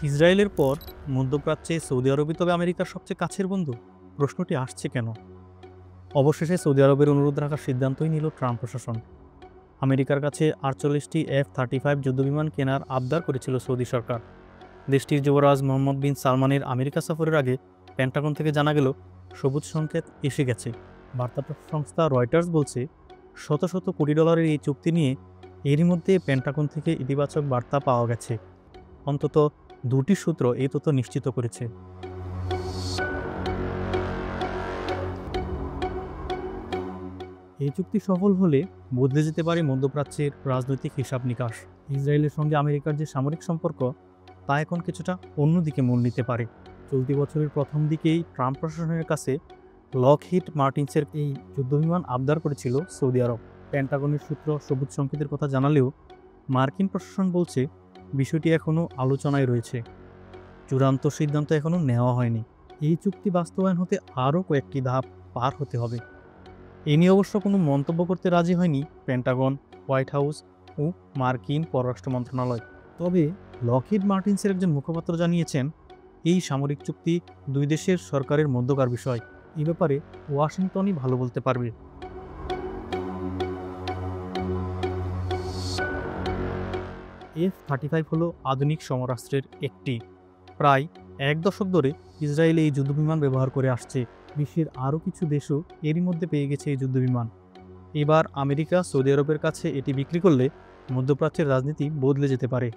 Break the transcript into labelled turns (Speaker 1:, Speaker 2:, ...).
Speaker 1: ইসরায়েলের পর মধ্যপ্রাচ্যে সৌদি আরবই তবে আমেরিকার সবচেয়ে কাছের বন্ধু? প্রশ্নটি আসছে কেন? অবশেষে সৌদি আরবের অনুরোধ রাখার সিদ্ধান্তই নিল ট্রাম্প প্রশাসন। আমেরিকার কাছে 48টি F-35 যুদ্ধবিমান কেনার আবদার করেছিল সৌদি সরকার। দেশটির যুবরাজ মোহাম্মদ বিন সালমানের আমেরিকা সফরের আগে পেন্টাগন থেকে জানা গেল সবুজ সংকেত এসে গেছে। বার্তা সংস্থা রয়টার্স বলছে, শত শত কোটি ডলারের এই চুক্তি নিয়ে এরই মধ্যে পেন্টাগন থেকে ইতিবাচক বার্তা পাওয়া গেছে। অন্তত দুটি সূত্র এই তথ্য নিশ্চিত করেছে। এই চুক্তি সফল হলে বদলে যেতে পারে মধ্যপ্রাচ্যের রাজনৈতিক হিসাব নিকাশ। ইসরায়েলের সঙ্গে আমেরিকার যে সামরিক সম্পর্ক, তা এখন কিছুটা অন্যদিকে মোড় নিতে পারে। চলতি বছরের প্রথম দিকেই ট্রাম্প প্রশাসনের কাছে লকহিড মার্টিন্সের এই যুদ্ধবিমান আবদার করেছিল সৌদি আরব। পেন্টাগনের সূত্র সবুজ সংকেতের কথা জানালেও মার্কিন প্রশাসন বলছে বিষয়টি এখনও আলোচনায় রয়েছে, চূড়ান্ত সিদ্ধান্ত এখনও নেওয়া হয়নি। এই চুক্তি বাস্তবায়ন হতে আরও কয়েকটি ধাপ পার হতে হবে। এ নিয়ে অবশ্য কোনো মন্তব্য করতে রাজি হয়নি পেন্টাগন, হোয়াইট হাউস ও মার্কিন পররাষ্ট্র মন্ত্রণালয়। তবে লকহিড মার্টিন্সের একজন মুখপাত্র জানিয়েছেন, এই সামরিক চুক্তি দুই দেশের সরকারের মধ্যকার বিষয়। এই ব্যাপারে ওয়াশিংটনই ভালো বলতে পারবে। F-35 হলো আধুনিক সমরাস্ত্রের একটি। প্রায় এক দশক ধরে ইসরায়েল এই যুদ্ধবিমান ব্যবহার করে আসছে। বিশ্বের আরও কিছু দেশও এরই মধ্যে পেয়ে গেছে এই যুদ্ধবিমান। এবার আমেরিকা সৌদি আরবের কাছে এটি বিক্রি করলে মধ্যপ্রাচ্যের রাজনীতি বদলে যেতে পারে।